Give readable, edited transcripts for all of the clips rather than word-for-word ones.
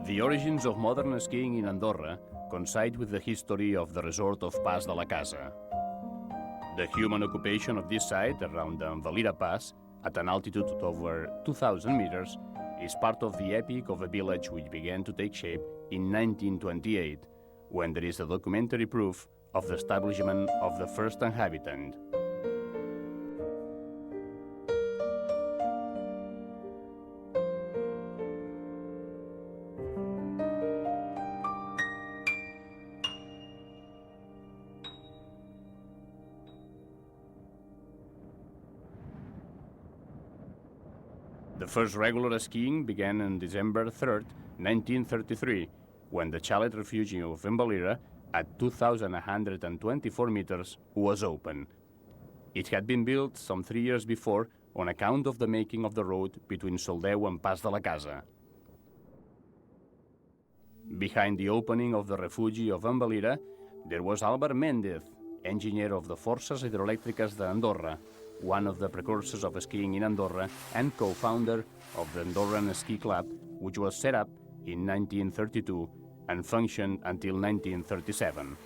The origins of modern skiing in Andorra coincide with the history of the resort of Pas de la Casa. The human occupation of this site around the Valira Pass, at an altitude of over 2,000 meters, is part of the epic of a village which began to take shape in 1928, when there is a documentary proof of the establishment of the first inhabitant. The first regular skiing began on December 3, 1933, when the chalet refuge of Valira, at 2,124 meters, was open. It had been built some 3 years before on account of the making of the road between Soldeu and Pas de la Casa. Behind the opening of the refuge of Valira, there was Álvar Méndez, engineer of the Forces Hidroeléctriques de Andorra, one of the precursors of skiing in Andorra and co-founder of the Andorran Ski Club, which was set up in 1932 and functioned until 1937.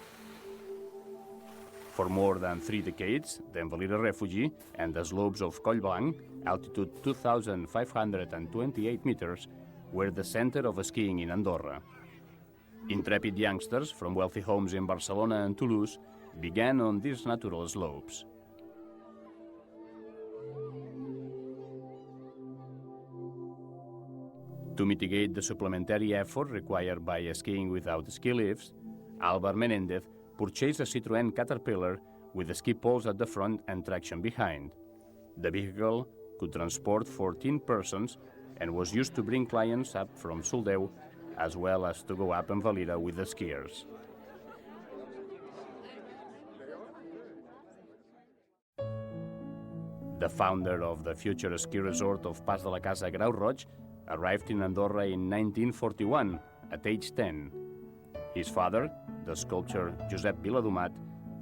For more than 3 decades, the Valira Refuge and the slopes of Collblanc, altitude 2,528 meters, were the center of skiing in Andorra. Intrepid youngsters from wealthy homes in Barcelona and Toulouse began on these natural slopes. To mitigate the supplementary effort required by skiing without ski lifts, Álvar Menéndez purchased a Citroën Caterpillar with ski poles at the front and traction behind. The vehicle could transport 14 persons and was used to bring clients up from Soldeu, as well as to go up in Valira with the skiers. The founder of the future ski resort of Pas de la Casa Grau Roig arrived in Andorra in 1941 at age 10. His father, the sculptor Josep Viladomat,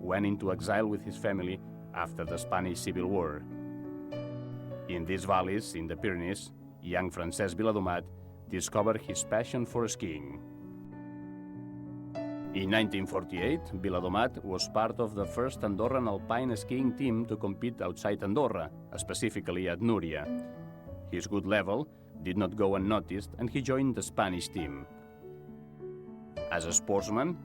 went into exile with his family after the Spanish Civil War. In these valleys in the Pyrenees, young Francesc Viladomat discovered his passion for skiing. In 1948, Viladomat was part of the first Andorran alpine skiing team to compete outside Andorra, specifically at Núria. His good level did not go unnoticed, and he joined the Spanish team. As a sportsman,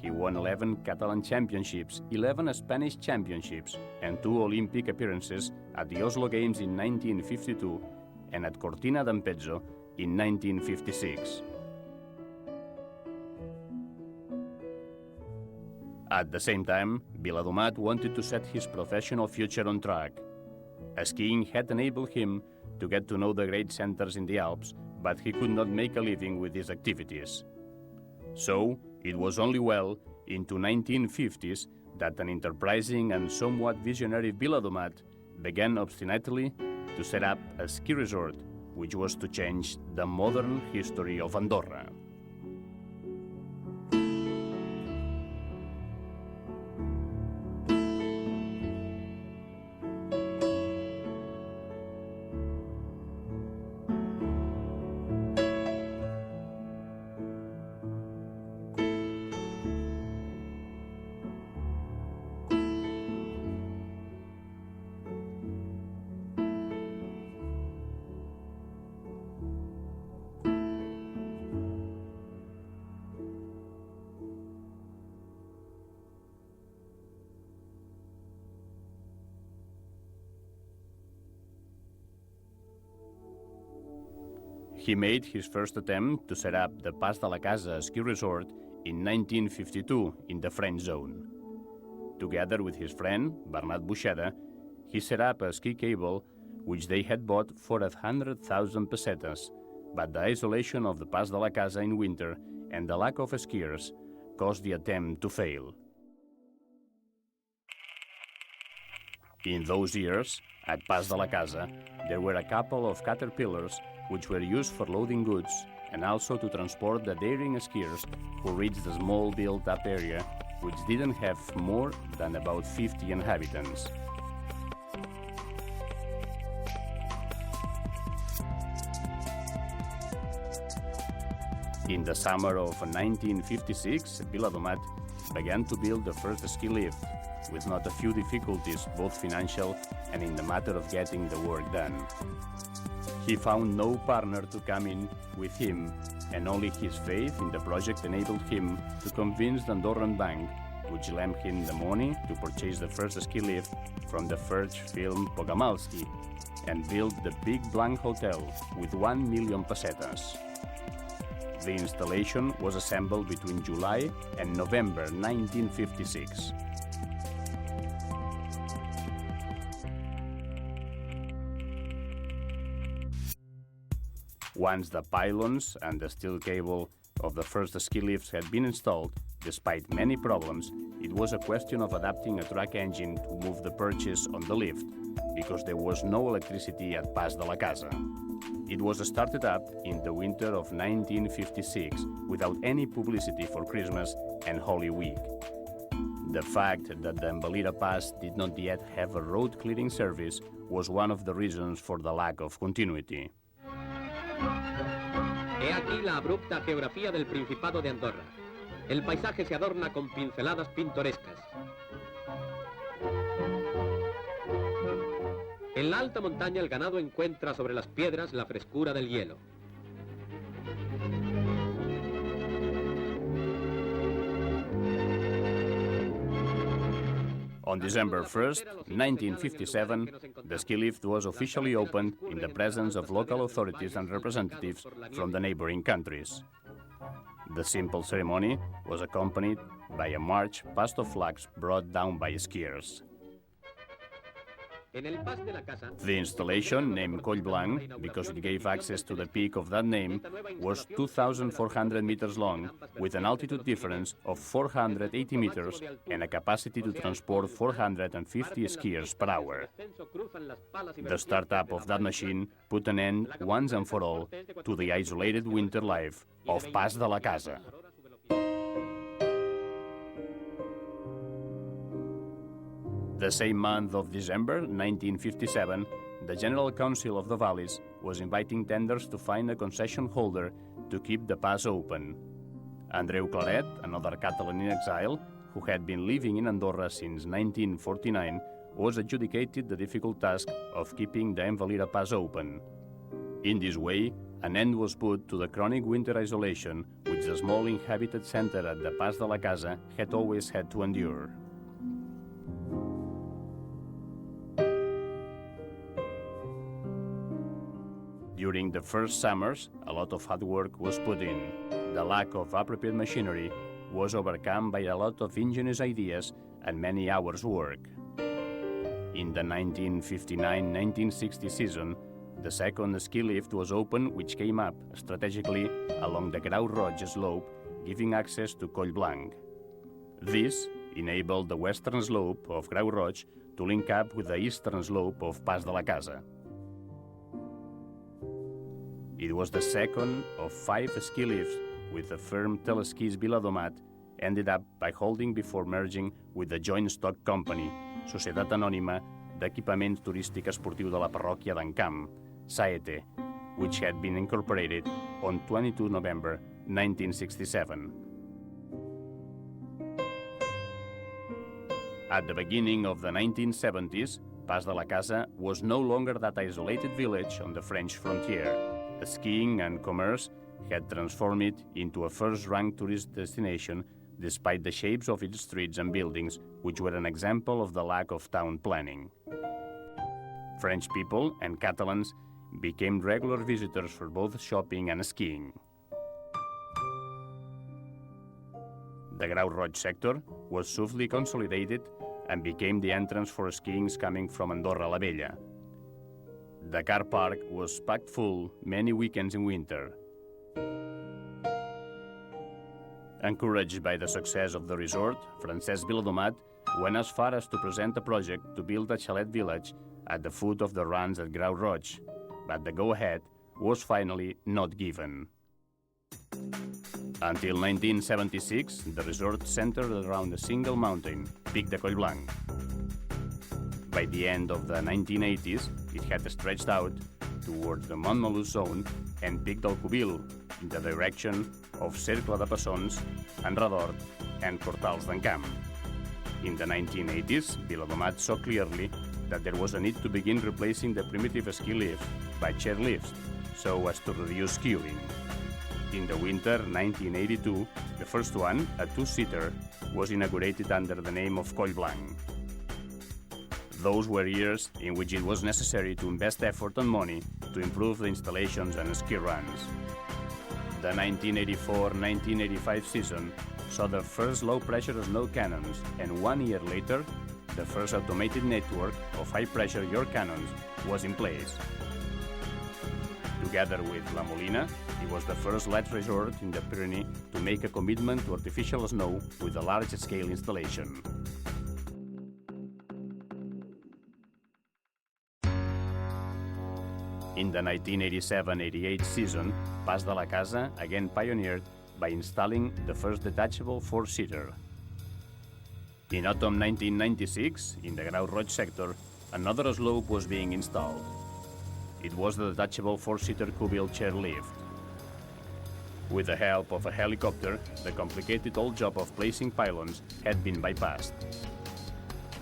he won 11 Catalan championships, 11 Spanish championships, and 2 Olympic appearances at the Oslo Games in 1952 and at Cortina d'Ampezzo in 1956. At the same time, Viladomat wanted to set his professional future on track. Skiing had enabled him to get to know the great centers in the Alps, but he could not make a living with these activities. So, it was only well into 1950s that an enterprising and somewhat visionary Viladomat began obstinately to set up a ski resort, which was to change the modern history of Andorra. He made his first attempt to set up the Pas de la Casa ski resort in 1952 in the French zone. Together with his friend, Bernat Buixeda, he set up a ski cable which they had bought for 100,000 pesetas, but the isolation of the Pas de la Casa in winter and the lack of skiers caused the attempt to fail. In those years, at Pas de la Casa, there were a couple of caterpillars which were used for loading goods and also to transport the daring skiers who reached the small built-up area which didn't have more than about 50 inhabitants. In the summer of 1956, Viladomat began to build the first ski lift, with not a few difficulties, both financial and in the matter of getting the work done. He found no partner to come in with him, and only his faith in the project enabled him to convince the Andorran Bank, which lent him the money to purchase the first ski lift from the French film Pogamalski, and build the Big Blanc Hotel with 1 million pesetas. The installation was assembled between July and November 1956. Once the pylons and the steel cable of the first ski lifts had been installed, despite many problems, it was a question of adapting a track engine to move the purchase on the lift, because there was no electricity at Pas de la Casa. It was started up in the winter of 1956 without any publicity for Christmas and Holy Week. The fact that the Embellida Pass did not yet have a road clearing service was one of the reasons for the lack of continuity. He aquí la abrupta geografía del Principado de Andorra. El paisaje se adorna con pinceladas pintorescas. En la alta montaña el ganado encuentra sobre las piedras la frescura del hielo. On December 1st, 1957, the ski lift was officially opened in the presence of local authorities and representatives from the neighboring countries. The simple ceremony was accompanied by a march past of flags brought down by skiers. The installation, named Coll Blanc because it gave access to the peak of that name, was 2,400 meters long, with an altitude difference of 480 meters and a capacity to transport 450 skiers per hour. The startup of that machine put an end, once and for all, to the isolated winter life of Pas de la Casa. The same month of December 1957, the General Council of the Valleys was inviting tenders to find a concession holder to keep the pass open. Andreu Claret, another Catalan in exile, who had been living in Andorra since 1949, was adjudicated the difficult task of keeping the Embellida Pass open. In this way, an end was put to the chronic winter isolation which the small inhabited center at the Pas de la Casa had always had to endure. During the first summers, a lot of hard work was put in. The lack of appropriate machinery was overcome by a lot of ingenious ideas and many hours' work. In the 1959-1960 season, the second ski lift was opened, which came up strategically along the Grau Roig slope, giving access to Coll Blanc. This enabled the western slope of Grau Roig to link up with the eastern slope of Pas de la Casa. It was the second of 5 ski lifts with the firm Teleskis Viladomat ended up by holding before merging with the joint stock company, Societat Anònima d'Equipament Turístic Esportiu de la Parròquia d'Encamp, SAETE, which had been incorporated on 22 November 1967. At the beginning of the 1970s, Pas de la Casa was no longer that isolated village on the French frontier. Skiing and commerce had transformed it into a first-rank tourist destination despite the shapes of its streets and buildings, which were an example of the lack of town planning. French people and Catalans became regular visitors for both shopping and skiing. The Grau Roig sector was swiftly consolidated and became the entrance for skiings coming from Andorra la Vella. The car park was packed full many weekends in winter. Encouraged by the success of the resort, Francesc Viladomat went as far as to present a project to build a chalet village at the foot of the runs at Grau Roig, but the go-ahead was finally not given. Until 1976, the resort centered around a single mountain, Pic de Coll Blanc. By the end of the 1980s, it had stretched out toward the Montmeló zone and Pic del Cubil in the direction of cercle de passons, enredort, and portals d'encamp. In the 1980s, Viladomat saw clearly that there was a need to begin replacing the primitive ski lift by chairlifts, so as to reduce queuing. In the winter 1982, the first one, a two-seater, was inaugurated under the name of Coll Blanc. Those were years in which it was necessary to invest effort and money to improve the installations and ski runs. The 1984-1985 season saw the first low-pressure snow cannons, and 1 year later, the first automated network of high-pressure yacht cannons was in place. Together with La Molina, it was the first let resort in the Pyrenees to make a commitment to artificial snow with a large-scale installation. In the 1987-88 season, Pas de la Casa again pioneered by installing the first detachable four-seater. In autumn 1996, in the Grau Roig sector, another slope was being installed. It was the detachable four-seater cubicle chairlift. With the help of a helicopter, the complicated old job of placing pylons had been bypassed.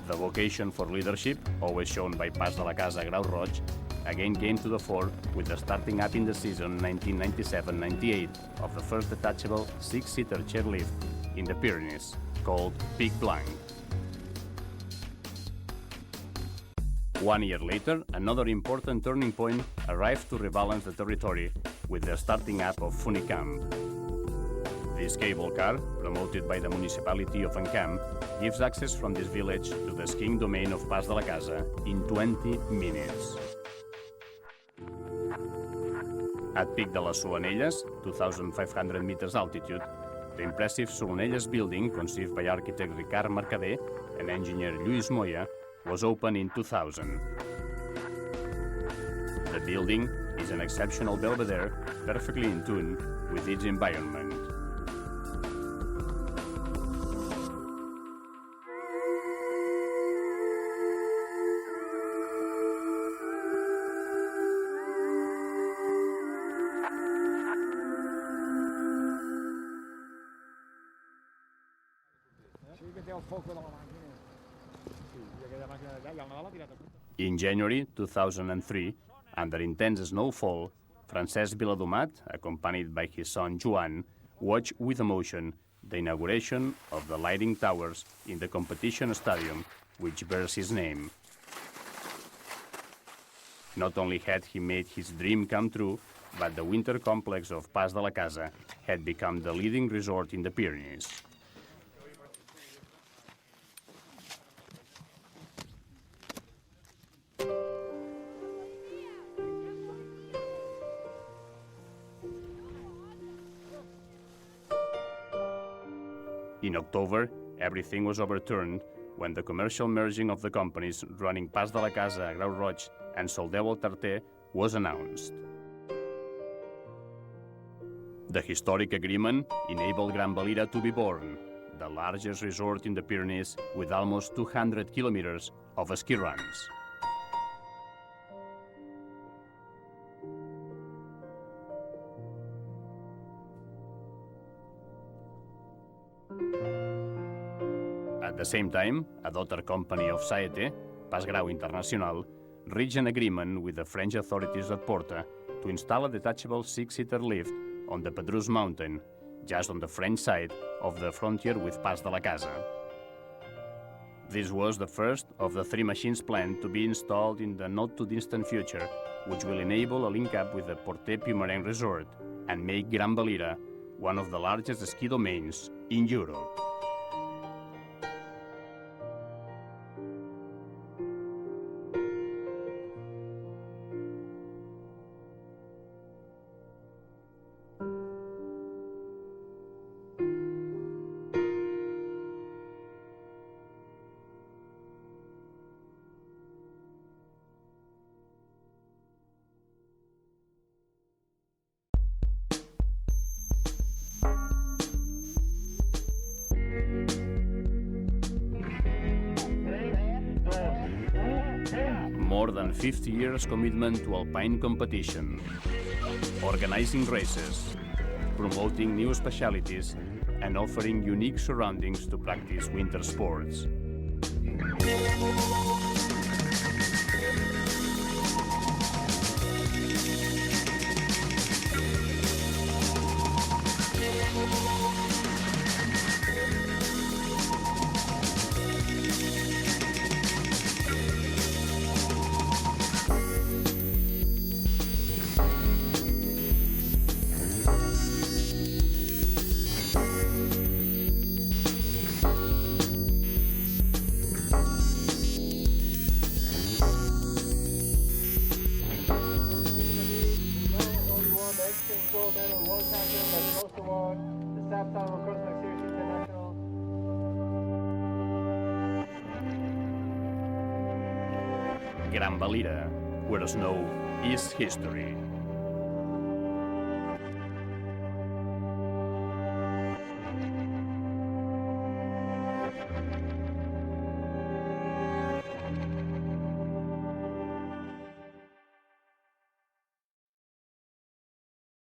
The vocation for leadership, always shown by Pas de la Casa Grau Roig, again came to the fore with the starting up in the season 1997-98 of the first detachable six-seater chairlift in the Pyrenees, called Pic Blanc. 1 year later, another important turning point arrived to rebalance the territory with the starting up of Funicamp. This cable car, promoted by the municipality of Encamp, gives access from this village to the skiing domain of Pas de la Casa in 20 minutes. At Pic de les Solonelles, 2,500 meters altitude, the impressive Solonelles building, conceived by architect Ricard Mercader and engineer Lluís Moya, was opened in 2000. The building is an exceptional belvedere, perfectly in tune with its environment. In January 2003, under intense snowfall, Francesc Viladomat, accompanied by his son Joan, watched with emotion the inauguration of the lighting towers in the competition stadium which bears his name. Not only had he made his dream come true, but the winter complex of Pas de la Casa had become the leading resort in the Pyrenees. In October, everything was overturned when the commercial merging of the companies running Pas de la Casa, Grau Roig, and Soldeu Tarter was announced. The historic agreement enabled Gran Valira to be born, the largest resort in the Pyrenees with almost 200 kilometers of ski runs. At the same time, a daughter company of Saete, Pas Grau International, reached an agreement with the French authorities at Porta to install a detachable six-seater lift on the Pedrus mountain, just on the French side of the frontier with Pas de la Casa. This was the first of the three machines planned to be installed in the not-too-distant future, which will enable a link-up with the Portet-Puimarent resort and make Gran Valira one of the largest ski domains in Europe. More than 50 years commitment to alpine competition, organizing races, promoting new specialities and offering unique surroundings to practice winter sports. Gran Valira, where snow is history.